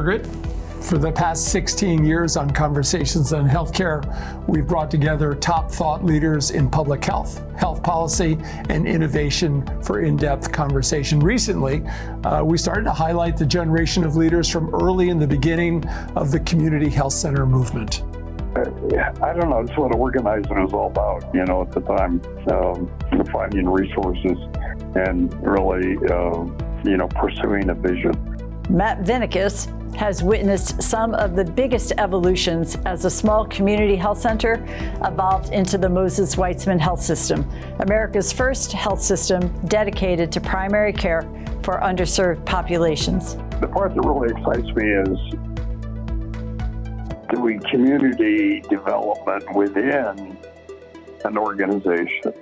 Margaret. For the past 16 years on Conversations on Healthcare, we've brought together top thought leaders in public health, health policy, and innovation for in-depth conversation. Recently, we started to highlight the generation of leaders from early in the beginning of the community health center movement. I don't know, it's what organizing is all about, at the time, finding resources and really, pursuing a vision. Matt Vinikas has witnessed some of the biggest evolutions as a small community health center evolved into the Weitzman Health System, America's first health system dedicated to primary care for underserved populations. The part that really excites me is doing community development within an organization,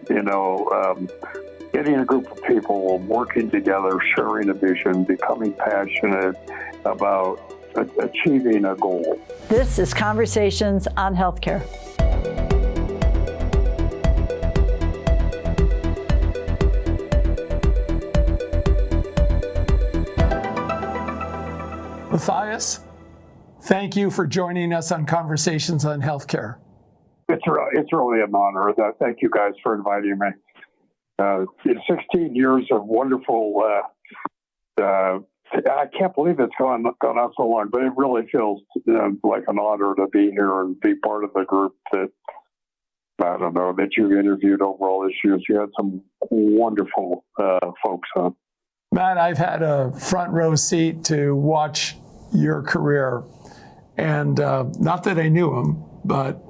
getting a group of people working together, sharing a vision, becoming passionate about achieving a goal. This is Conversations on Healthcare. Matthias, thank you for joining us on Conversations on Healthcare. It's really an honor. Thank you guys for inviting me. 16 years of wonderful, I can't believe it's gone on so long, but it really feels like an honor to be here and be part of the group that you've interviewed over all these years. You had some wonderful folks on. Matt, I've had a front row seat to watch your career, and not that I knew him, but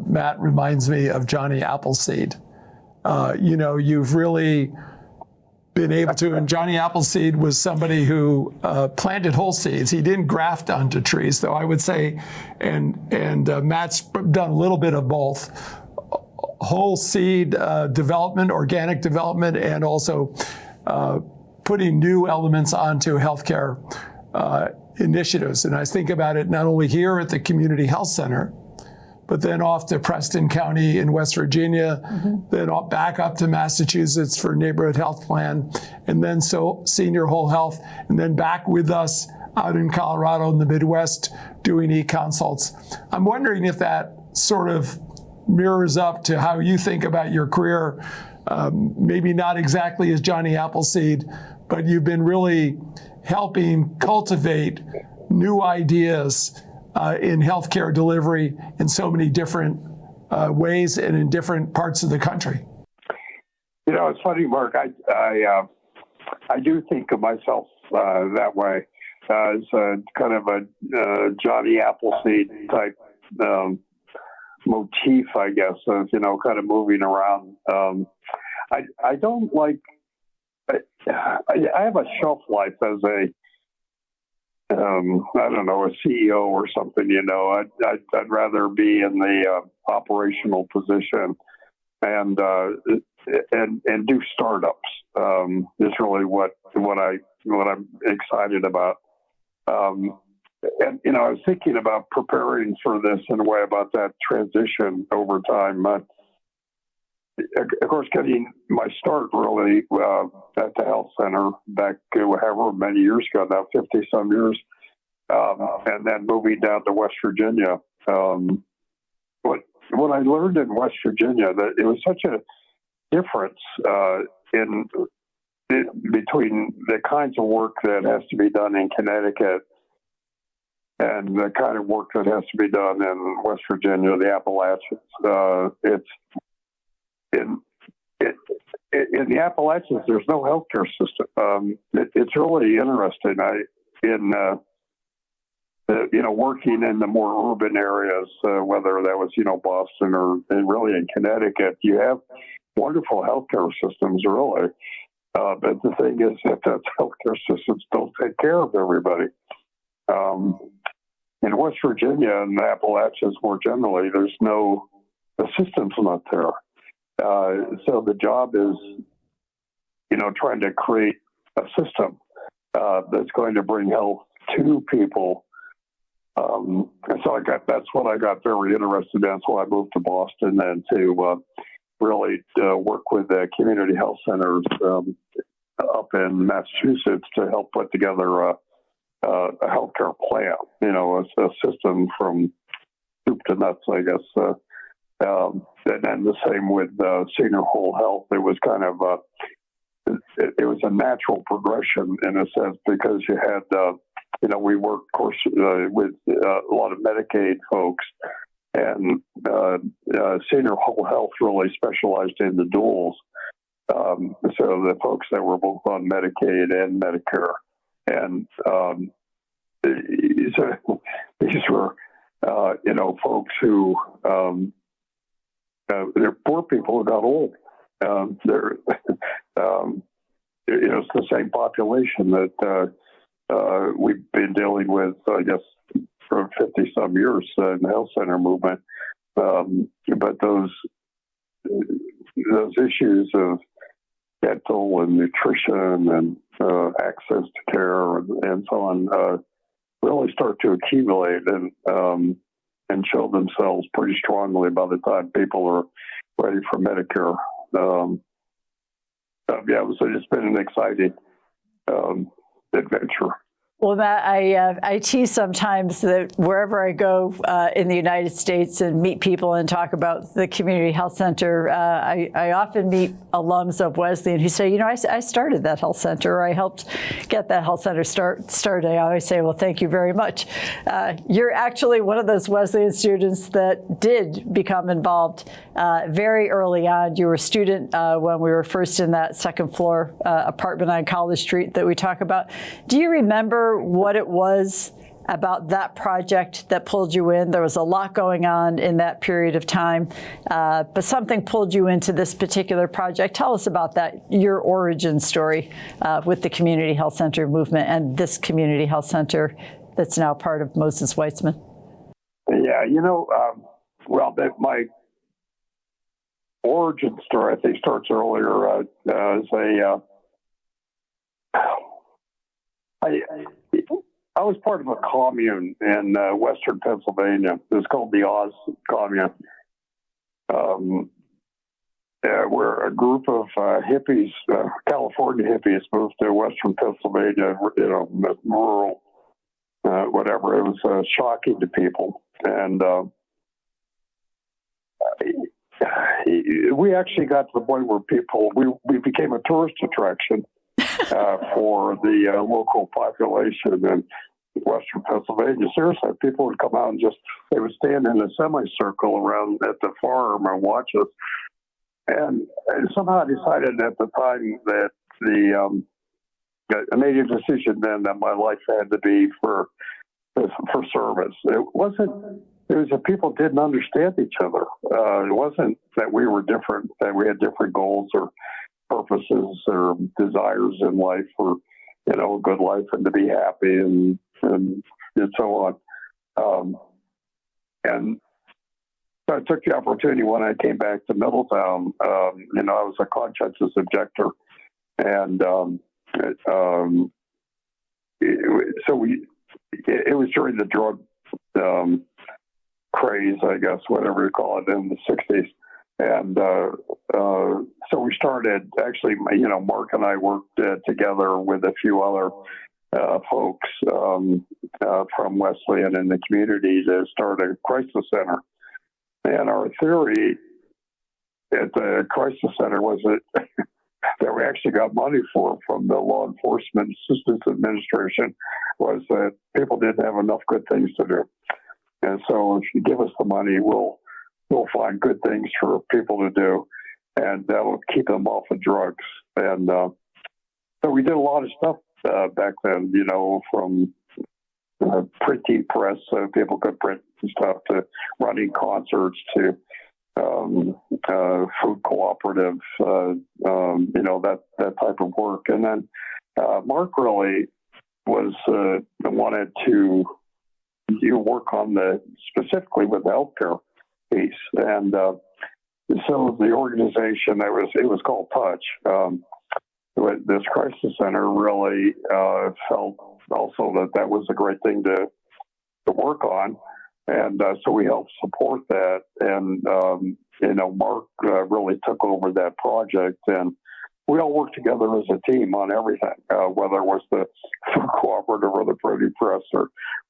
Matt reminds me of Johnny Appleseed. You've really been able to, and Johnny Appleseed was somebody who planted whole seeds. He didn't graft onto trees, though, I would say, and Matt's done a little bit of both. Whole seed development, organic development, and also putting new elements onto healthcare initiatives. And I think about it not only here at the Community Health Center, but then off to Preston County in West Virginia, then back up to Massachusetts for Neighborhood Health Plan, and then Senior Whole Health, and then back with us out in Colorado in the Midwest doing e-consults. I'm wondering if that sort of mirrors up to how you think about your career, maybe not exactly as Johnny Appleseed, but you've been really helping cultivate new ideas in healthcare delivery in so many different ways and in different parts of the country. It's funny, Mark. I do think of myself that way as kind of a Johnny Appleseed type motif, I guess, of kind of moving around. I don't like. I have a shelf life as a CEO or something, I'd rather be in the operational position and do startups. Is really what I'm excited about. And I was thinking about preparing for this in a way about that transition over time. Of course, getting my start really at the health center back however many years ago now, 50 some years, and then moving down to West Virginia. What I learned in West Virginia, that it was such a difference between the kinds of work that has to be done in Connecticut and the kind of work that has to be done in West Virginia, the Appalachians. In the Appalachians, there's no healthcare system. It's really interesting. Working in the more urban areas, whether that was, Boston or really in Connecticut, you have wonderful healthcare systems, really. But the thing is that those healthcare systems don't take care of everybody. In West Virginia and the Appalachians more generally, the system's not there. So the job is, trying to create a system that's going to bring health to people. And so that's what I got very interested in. So I moved to Boston and to really work with the community health centers up in Massachusetts to help put together a healthcare plan, a system from soup to nuts, I guess. And then the same with senior whole health. It was kind of it was a natural progression in a sense, because you had we worked, of course, with a lot of Medicaid folks, and senior whole health really specialized in the duals. So the folks that were both on Medicaid and Medicare, and these were folks who they're poor people who got old. It's the same population that we've been dealing with, I guess, for 50-some years in the health center movement. But those issues of dental and nutrition and access to care and so on really start to accumulate and show themselves pretty strongly by the time people are ready for Medicare. It's been an exciting adventure. Well, Matt, I tease sometimes that wherever I go in the United States and meet people and talk about the community health center, I often meet alums of Wesleyan who say, I started that health center, or I helped get that health center started. I always say, well, thank you very much. You're actually one of those Wesleyan students that did become involved very early on. You were a student when we were first in that second floor apartment on College Street that we talk about. Do you remember what it was about that project that pulled you in? There was a lot going on in that period of time, but something pulled you into this particular project. Tell us about that, your origin story with the community health center movement and this community health center that's now part of Moses Weitzman. Yeah, my origin story, I think, starts earlier as I was part of a commune in western Pennsylvania. It was called the Oz Commune, where a group of hippies, California hippies, moved to western Pennsylvania, rural, whatever. It was shocking to people. And we actually got to the point where we became a tourist attraction for the local population in western Pennsylvania. Seriously, people would come out and they would stand in a semicircle around at the farm and watch us. And somehow I decided at the time that I made a decision then that my life had to be for service. It was that people didn't understand each other. It wasn't that we were different, that we had different goals or purposes or desires in life, or a good life and to be happy and so on. And so I took the opportunity when I came back to Middletown. I was a conscientious objector, and it was during the drug craze, I guess, whatever you call it, in the 60s. And so we started, actually, Mark and I worked together with a few other folks from Wesleyan in the community to start a crisis center. And our theory at the crisis center was that we actually got money from the Law Enforcement Assistance Administration, was that people didn't have enough good things to do. And so if you give us the money, we'll find good things for people to do, and that will keep them off of drugs. And so we did a lot of stuff back then, from printing press so people could print stuff, to running concerts, to food cooperative, that type of work. And then Mark really wanted to work on specifically with the healthcare piece. And so the organization, it was called Touch. This crisis center really felt also that was a great thing to work on. And so we helped support that. And, Mark really took over that project. And we all worked together as a team on everything, whether it was the cooperative or the printing press or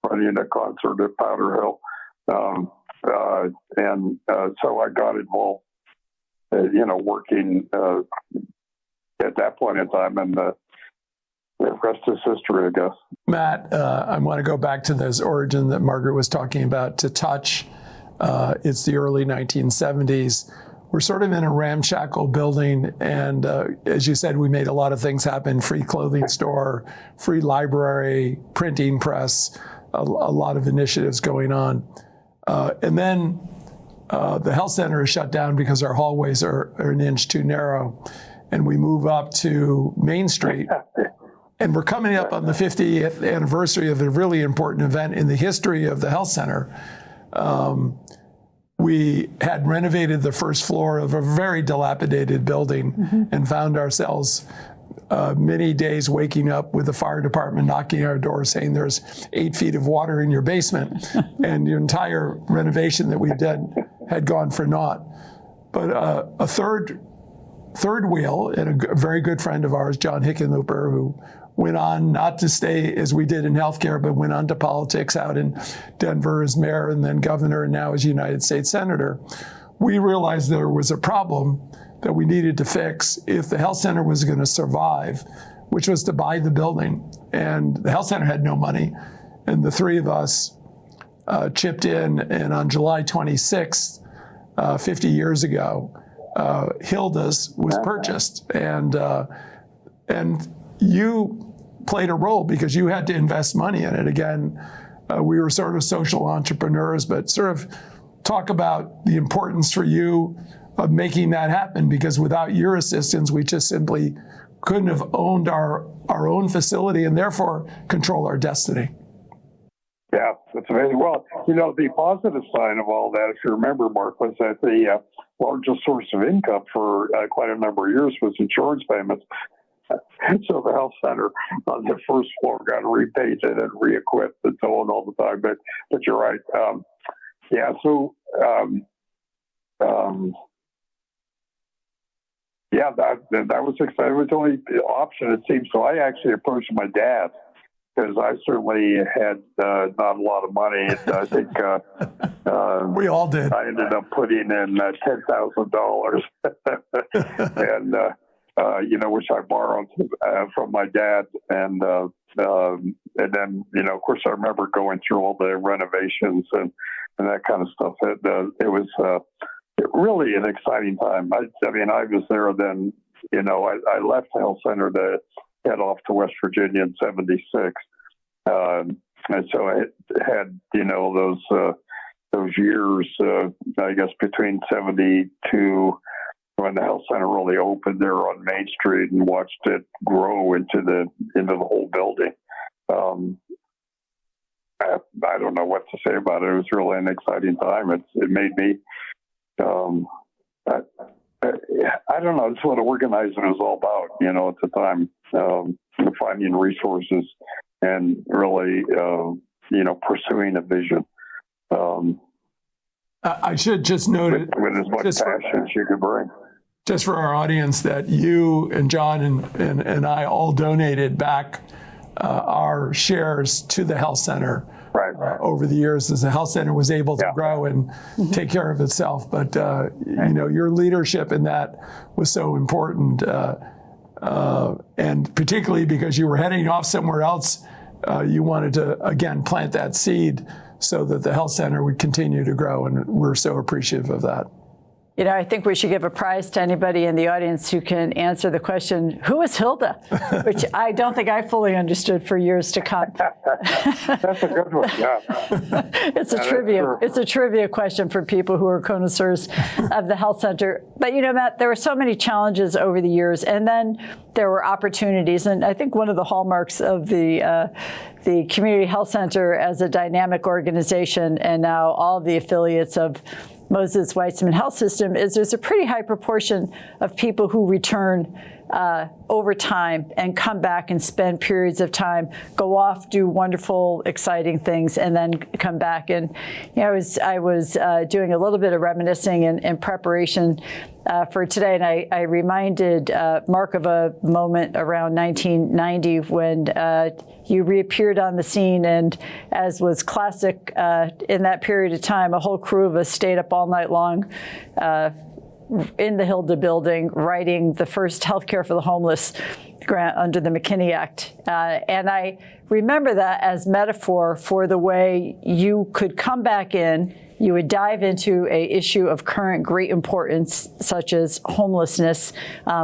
running a concert at Powder Hill. So I got involved, working at that point in time, and the rest is history, I guess. Matt, I want to go back to this origin that Margaret was talking about, to touch. It's the early 1970s. We're sort of in a ramshackle building, and as you said, we made a lot of things happen: free clothing store, free library, printing press, a lot of initiatives going on. And then the health center is shut down because our hallways are an inch too narrow, and we move up to Main Street. And we're coming up on the 50th anniversary of a really important event in the history of the health center. We had renovated the first floor of a very dilapidated building and found ourselves many days waking up with the fire department knocking on our door saying there's 8 feet of water in your basement, and your entire renovation that we did had gone for naught. But a third wheel, and a very good friend of ours, John Hickenlooper, who went on not to stay as we did in healthcare, but went on to politics out in Denver as mayor and then governor and now as United States Senator. We realized there was a problem that we needed to fix if the health center was going to survive, which was to buy the building. And the health center had no money. And the three of us chipped in, and on July 26th, 50 years ago, Hilda's was purchased. And you played a role because you had to invest money in it. Again, we were sort of social entrepreneurs, but sort of talk about the importance for you of making that happen, because without your assistance, we just simply couldn't have owned our own facility and therefore control our destiny. Yeah, that's amazing. Well, the positive sign of all that, if you remember, Mark, was that the largest source of income for quite a number of years was insurance payments. So the health center on the first floor got repainted and re-equipped and so on all the time. But you're right. That was exciting. It was the only option, it seems. So I actually approached my dad, because I certainly had not a lot of money. And I think we all did. I ended up putting in $10,000, and which I borrowed from my dad, and then of course I remember going through all the renovations and that kind of stuff. It was really an exciting time. I was there then. I left the health center to head off to West Virginia in '76, and so I had those years. I guess between '72. When the health center really opened there on Main Street, and watched it grow into the whole building. I don't know what to say about it. It was really an exciting time. It made me, I don't know, it's what organizing was all about, at the time, finding resources and really, pursuing a vision. I should just note it. With as much passion as you could bring. Just for our audience, that you and John and I all donated back our shares to the health center over the years, as the health center was able to grow and take care of itself. But your leadership in that was so important, and particularly because you were heading off somewhere else, you wanted to again plant that seed so that the health center would continue to grow, and we're so appreciative of that. I think we should give a prize to anybody in the audience who can answer the question, who is Hilda? Which I don't think I fully understood for years to come. That's a good one, yeah. It's a trivia question for people who are connoisseurs of the health center. But Matt, there were so many challenges over the years, and then there were opportunities. And I think one of the hallmarks of the Community Health Center as a dynamic organization, and now all of the affiliates of Moses Weitzman Health System, is there's a pretty high proportion of people who return over time and come back and spend periods of time, go off, do wonderful, exciting things, and then come back. And I was doing a little bit of reminiscing in preparation for today, and I reminded Mark of a moment around 1990 when you reappeared on the scene, and as was classic in that period of time, a whole crew of us stayed up all night long in the Hilda building writing the first healthcare for the homeless grant under the McKinney Act. And I remember that as metaphor for the way you could come back in, you would dive into an issue of current great importance, such as homelessness,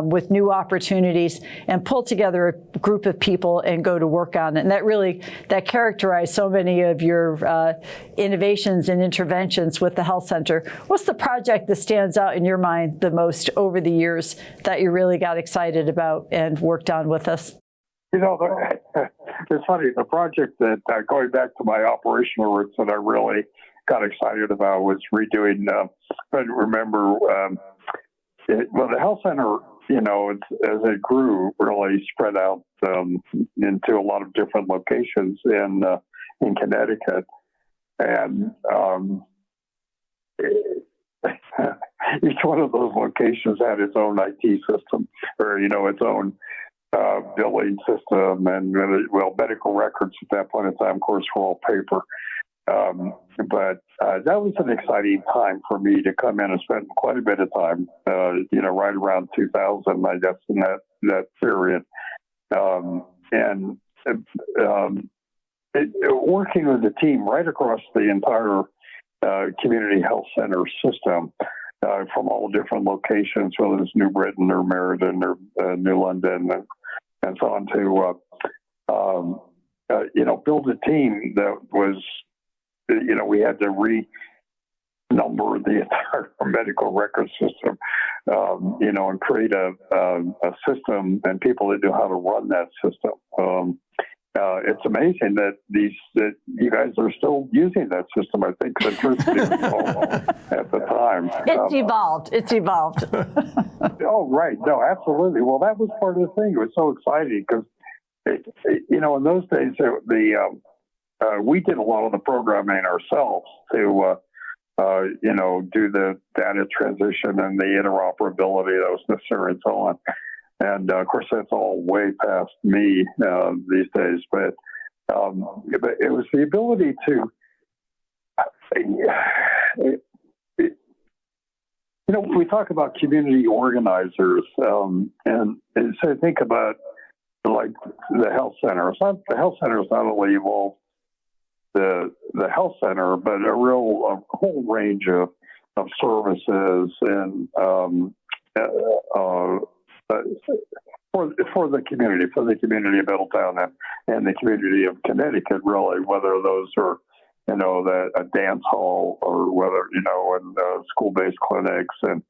with new opportunities, and pull together a group of people and go to work on it. And that characterized so many of your innovations and interventions with the health center. What's the project that stands out in your mind the most over the years that you really got excited about and worked on with us? It's funny, the project that, going back to my operational roots, that I really got excited about was redoing, I remember, the health center, as it grew, really spread out into a lot of different locations in Connecticut. And each one of those locations had its own IT system, or, its own billing system, and medical records at that point in time, of course, were all paper. But that was an exciting time for me to come in and spend quite a bit of time, right around 2000, I guess, in that period. Working with the team right across the entire community health center system, from all different locations, whether it's New Britain or Meriden or New London and so on, to build a team that was, we had to renumber the entire medical record system, and create a system and people that knew how to run that system. It's amazing that you guys are still using that system. I think the truth at the time. It's evolved. Oh, right. No, absolutely. Well, that was part of the thing. It was so exciting because, in those days, we did a lot of the programming ourselves to, do the data transition and the interoperability that was necessary and so on. And of course, that's all way past me these days. But it was the ability to, we talk about community organizers, and so think about like the health center. The health center is not only evolved the health center, but a whole range of services and for the community of Middletown and the community of Connecticut, really, whether those are, a dance hall or whether, and school-based clinics and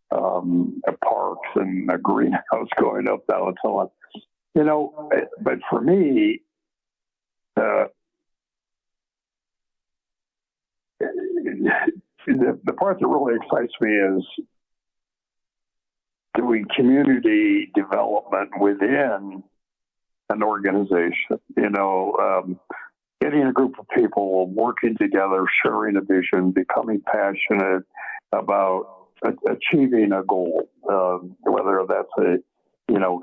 parks and a greenhouse going up, down, and so on. But for me, the part that really excites me is doing community development within an organization, getting a group of people working together, sharing a vision, becoming passionate about achieving a goal, whether that's a,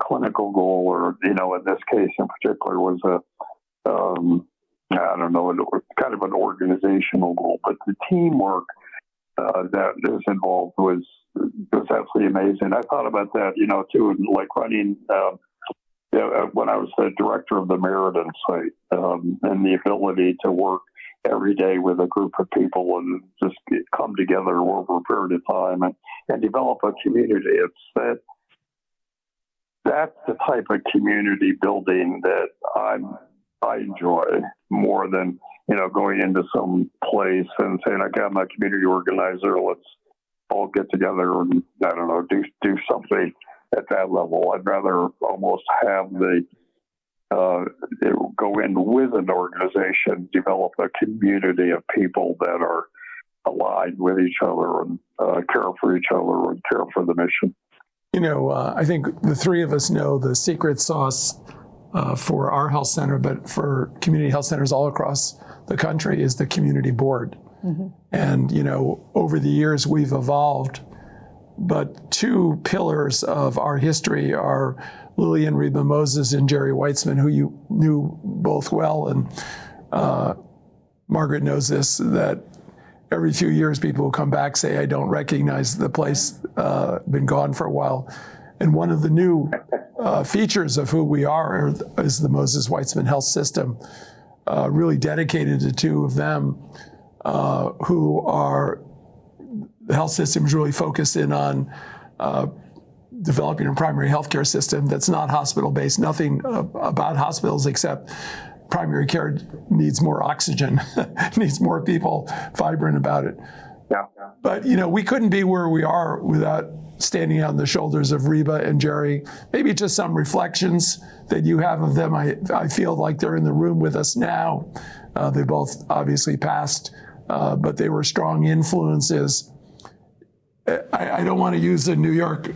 clinical goal or, in this case in particular was kind of an organizational goal, but the teamwork that is involved was absolutely amazing. I thought about that, too, like running when I was the director of the Meriden site, and the ability to work every day with a group of people and just come together over a period of time and develop a community. It's that's the type of community building that I enjoy more than, going into some place and saying, okay, I'm a community organizer, let's all get together and, do something at that level. I'd rather almost have go in with an organization, develop a community of people that are aligned with each other and care for each other and care for the mission. I think the three of us know the secret sauce for our health center, but for community health centers all across the country is the community board. Mm-hmm. And, over the years we've evolved, but two pillars of our history are Lily and Reba Moses and Jerry Weitzman, who you knew both well. And Margaret knows this, that every few years people will come back, say, I don't recognize the place, been gone for a while. And one of the new features of who we are is the Moses Weitzman Health System, really dedicated to two of them who are, the health system is really focused in on developing a primary healthcare system that's not hospital-based, nothing about hospitals except primary care needs more oxygen, needs more people vibrant about it. Yeah. But, we couldn't be where we are without standing on the shoulders of Reba and Jerry. Maybe just some reflections that you have of them. I feel like they're in the room with us now. They both obviously passed, but they were strong influences. I don't want to use the New York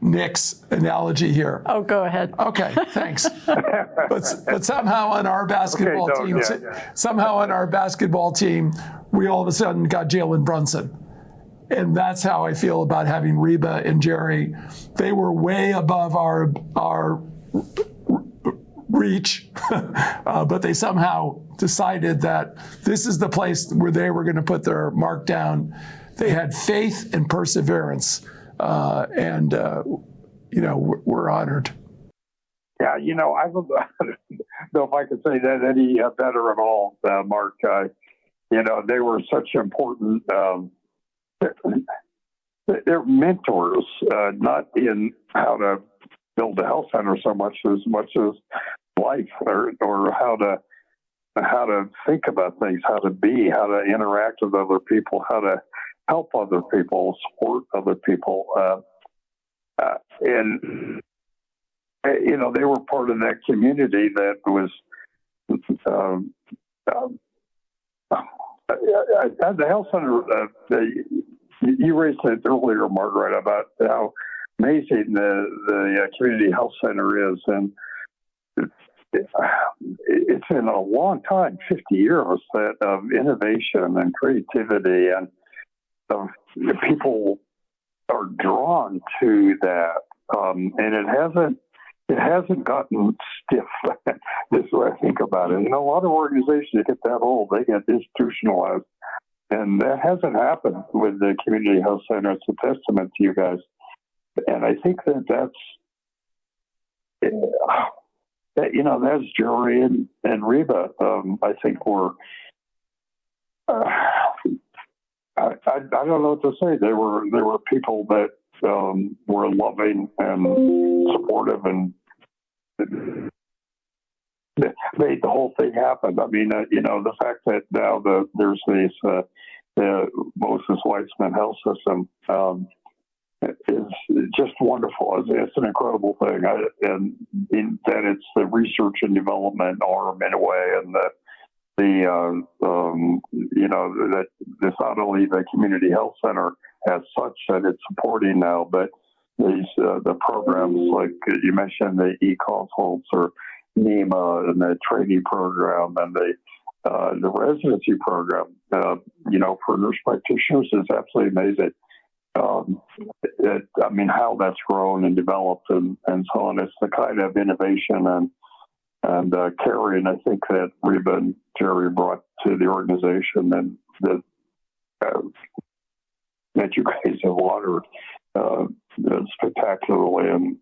Knicks analogy here. Oh, go ahead. Okay, thanks. But somehow on our basketball team, somehow on our basketball team, we all of a sudden got Jalen Brunson. And that's how I feel about having Reba and Jerry. They were way above our reach, but they somehow decided that this is the place where they were going to put their mark down. They had faith and perseverance, and we're honored. Yeah, I don't know if I could say that any better at all, Mark. They were such important. They're mentors, not in how to build a health center so much as life, or how to think about things, how to be, how to interact with other people, how to help other people, support other people, and they were part of that community that was. At the health center, you raised it earlier, Margaret, about how amazing the community health center is, and it's been a long time, 50 years, of innovation and creativity, and people are drawn to that, and it hasn't gotten stiff. This is what I think about it. A lot of organizations get that old, they get institutionalized. And that hasn't happened with the community health center. It's a testament to you guys. And I think that's Jerry and Reba. I think were, I don't know what to say. They were people that were loving and supportive and made the whole thing happen. I mean, the fact that now there's these the Moses Weitzman Health System is just wonderful. It's an incredible thing, and in that it's the research and development arm in a way, and that that it's not only the community health center as such that it's supporting now, but these the programs like you mentioned, the e-consults or NEMA and the training program and the residency program, for nurse practitioners is absolutely amazing. How that's grown and developed and so on. It's the kind of innovation and caring, I think, that Reba and Jerry brought to the organization, and that you guys have honored spectacularly, and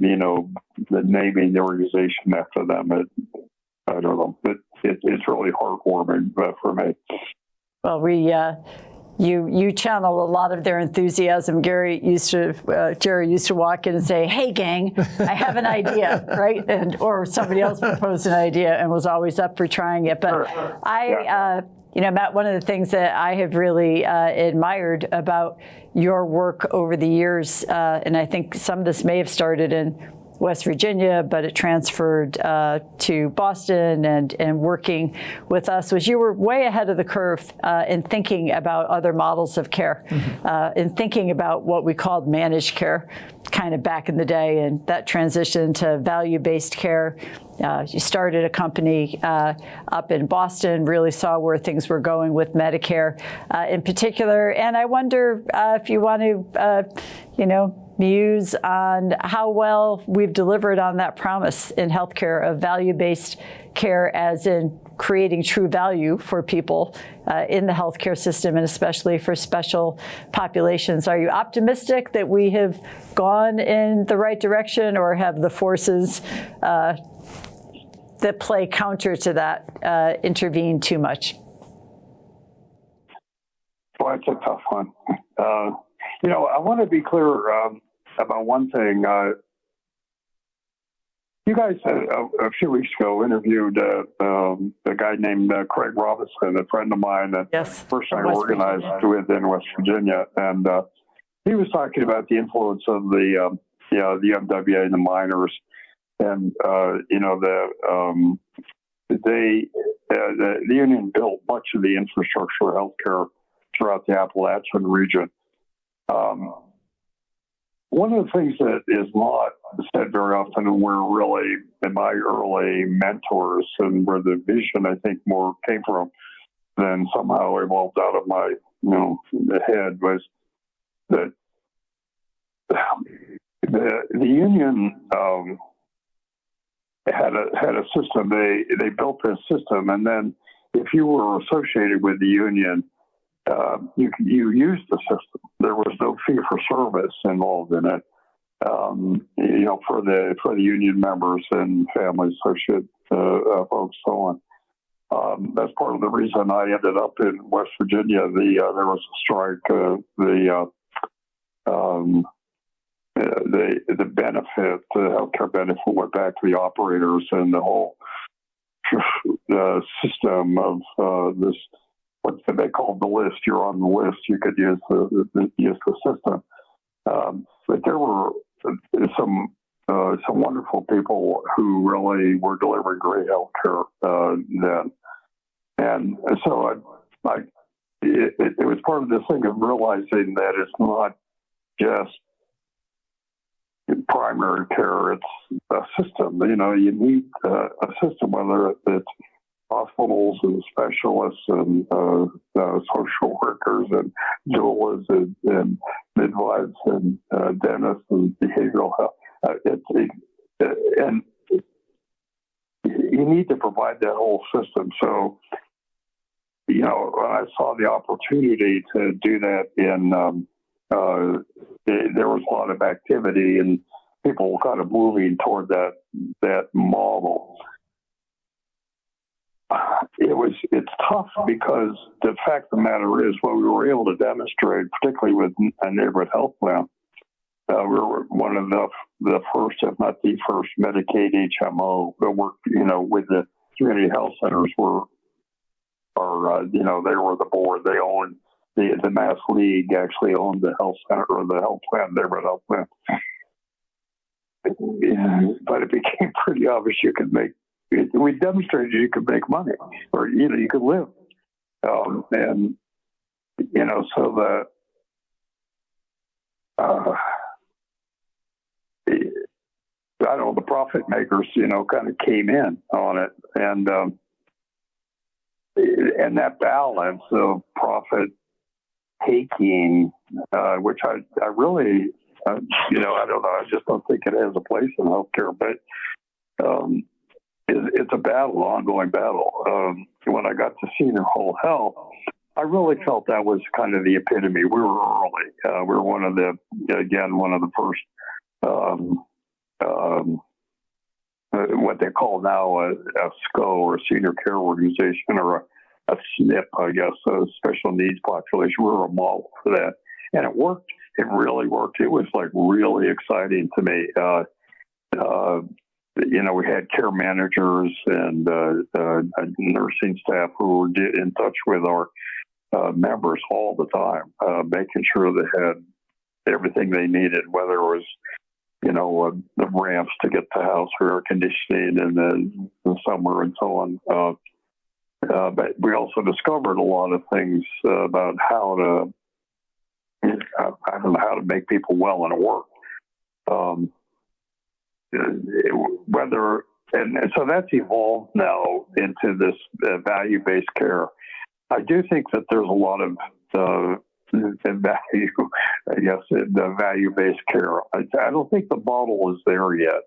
the naming the organization after them. I don't know, but it's really heartwarming for me. Well, you channel a lot of their enthusiasm. Jerry used to walk in and say, "Hey, gang, I have an idea," right? Or somebody else proposed an idea and was always up for trying it. But Matt, one of the things that I have really admired about your work over the years, and I think some of this may have started in West Virginia, but it transferred to Boston, and working with us was you were way ahead of the curve in thinking about other models of care, in thinking about what we called managed care kind of back in the day, and that transitioned to value-based care. You started a company up in Boston, really saw where things were going with Medicare in particular. And I wonder if you want to, muse on how well we've delivered on that promise in healthcare of value-based care, as in creating true value for people in the healthcare system, and especially for special populations. Are you optimistic that we have gone in the right direction, or have the forces that play counter to that intervene too much? Well, it's a tough one. I want to be clear about one thing. You guys, a few weeks ago, interviewed a guy named Craig Robinson, a friend of mine, a person I organized with in West Virginia, and he was talking about the influence of the MWA and the miners, and the union built much of the infrastructure of healthcare throughout the Appalachian region. One of the things that is not said very often, and where really my early mentors and where the vision, I think, more came from than somehow evolved out of my, head, was that the union had a system. They built this system, and then if you were associated with the union, you used the system. There was no fee for service involved in it, for the union members and family associate folks, so on. That's part of the reason I ended up in West Virginia. There was a strike. The benefit, the healthcare benefit, went back to the operators, and the whole system of this. What they called the list. You're on the list. You could use the system. But there were some wonderful people who really were delivering great health care then. And so it was part of this thing of realizing that it's not just primary care, it's a system. You need a system, whether it's hospitals and specialists and social workers and doulas and midwives and dentists and behavioral health. And you need to provide that whole system. So, when I saw the opportunity to do that there was a lot of activity and people kind of moving toward that model. It's tough because the fact of the matter is what we were able to demonstrate, particularly with a neighborhood health plan, we were one of the first, if not the first, Medicaid HMO that worked, with the community health centers they were the board. They owned the Mass League actually owned the health center or the health plan, neighborhood health plan. But it became pretty obvious we demonstrated you could make money, or you could live, and so that the profit makers, kind of came in on it, and that balance of profit taking, which I really, I don't know, I just don't think it has a place in healthcare, but. It's a battle, ongoing battle. When I got to senior whole health, I really felt that was kind of the epitome. We were early. We were one of the first, what they call now a SCO, or a senior care organization, or a SNP, I guess, a special needs population. We were a model for that. And it worked. It really worked. It was really exciting to me. We had care managers and nursing staff who were in touch with our members all the time, making sure they had everything they needed, whether it was the ramps to get the house for air conditioning in the summer and so on. But we also discovered a lot of things about how to make people well and work. And so that's evolved now into this value-based care. I do think that there's a lot of value, I guess, in the value-based care. I don't think the model is there yet,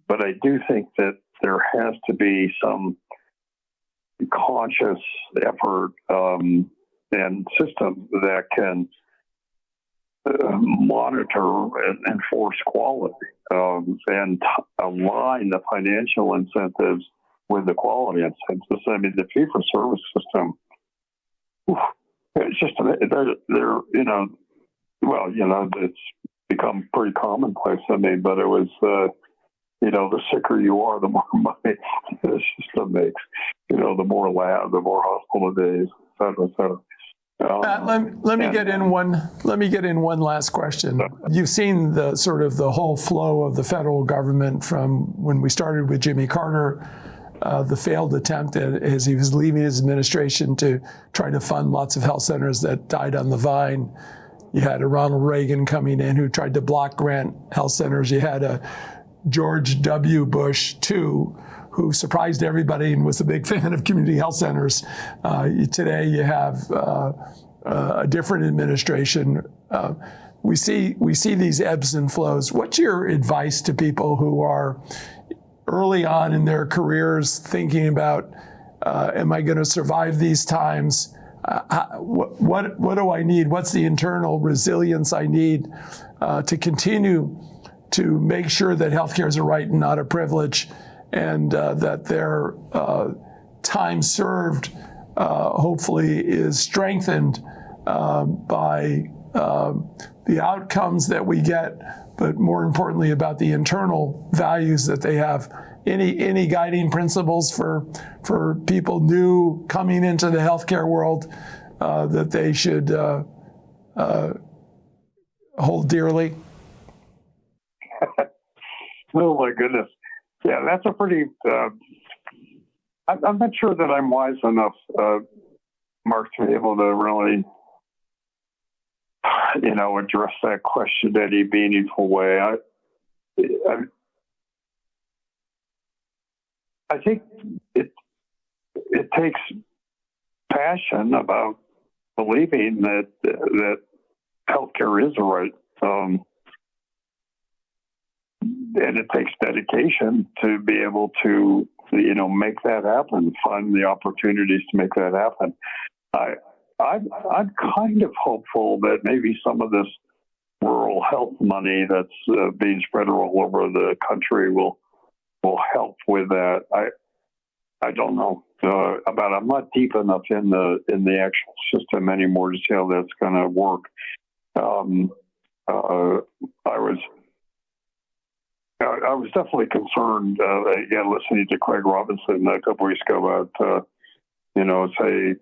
but I do think that there has to be some conscious effort and system that can monitor and enforce quality and align the financial incentives with the quality incentives. I mean, the fee-for-service system, it's just, it's become pretty commonplace. I mean, but it was, the sicker you are, the more money the system makes, the more lab, the more hospital days, et cetera, et cetera. Let me get in one last question. You've seen the whole flow of the federal government from when we started with Jimmy Carter, the failed attempt as he was leaving his administration to try to fund lots of health centers that died on the vine. You had a Ronald Reagan coming in who tried to block grant health centers. You had a George W. Bush II, who surprised everybody and was a big fan of community health centers. Today you have a different administration. We see these ebbs and flows. What's your advice to people who are early on in their careers thinking about, am I going to survive these times? What do I need? What's the internal resilience I need to continue to make sure that healthcare is a right and not a privilege, and that their time served hopefully is strengthened by the outcomes that we get, but more importantly about the internal values that they have. Any guiding principles for people new coming into the healthcare world that they should hold dearly? Oh my goodness. Yeah, that's a pretty, I'm not sure that I'm wise enough, Mark, to be able to really, address that question in any meaningful way. I think it takes passion about believing that healthcare is a right. And it takes dedication to be able to, make that happen, find the opportunities to make that happen. I'm kind of hopeful that maybe some of this rural health money that's being spread all over the country will help with that. I don't know about. I'm not deep enough in the actual system anymore to see how that's going to work. I was definitely concerned, again, listening to Craig Robinson a couple weeks ago about, say,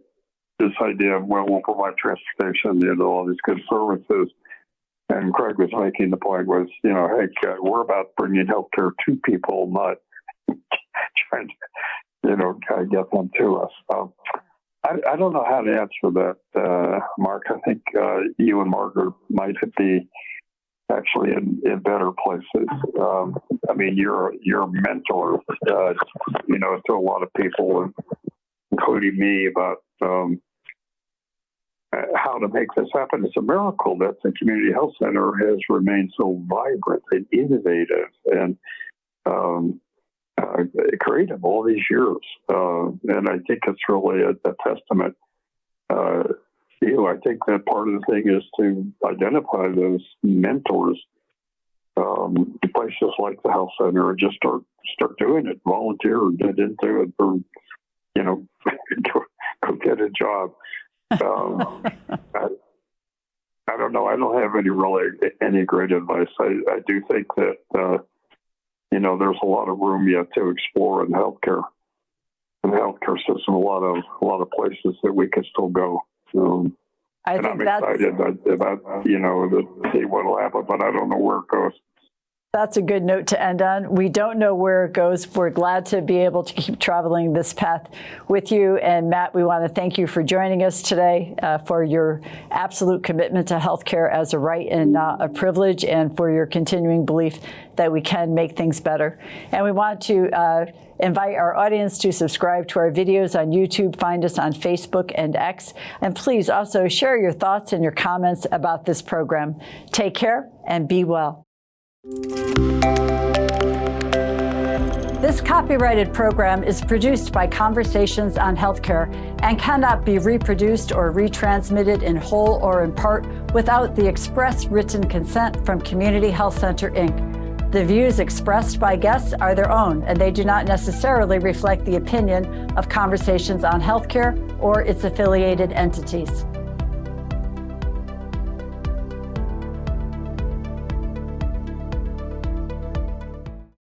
this idea of, we'll provide transportation, all these good services. And Craig was making the point was, hey, we're about bringing healthcare to people, not trying to, get them to us. I don't know how to answer that, Mark. I think you and Margaret might be actually in better places. I mean, you're a mentor, to a lot of people, including me, about how to make this happen. It's a miracle that the community health center has remained so vibrant and innovative and creative all these years. And I think it's really a testament to you. I think that part of the thing is to identify those mentors, places like the health center, and just start doing it, volunteer, and get into it, or go get a job. I don't know. I don't have any great advice. I do think that there's a lot of room yet to explore in healthcare, in the healthcare system. A lot of places that we can still go. I'm excited about to see what will happen, but I don't know where it goes. That's a good note to end on. We don't know where it goes. We're glad to be able to keep traveling this path with you. And Matt, we want to thank you for joining us today, for your absolute commitment to healthcare as a right and not a privilege, and for your continuing belief that we can make things better. And we want to invite our audience to subscribe to our videos on YouTube, find us on Facebook and X, and please also share your thoughts and your comments about this program. Take care and be well. This copyrighted program is produced by Conversations on Healthcare and cannot be reproduced or retransmitted in whole or in part without the express written consent from Community Health Center, Inc. The views expressed by guests are their own, and they do not necessarily reflect the opinion of Conversations on Healthcare or its affiliated entities.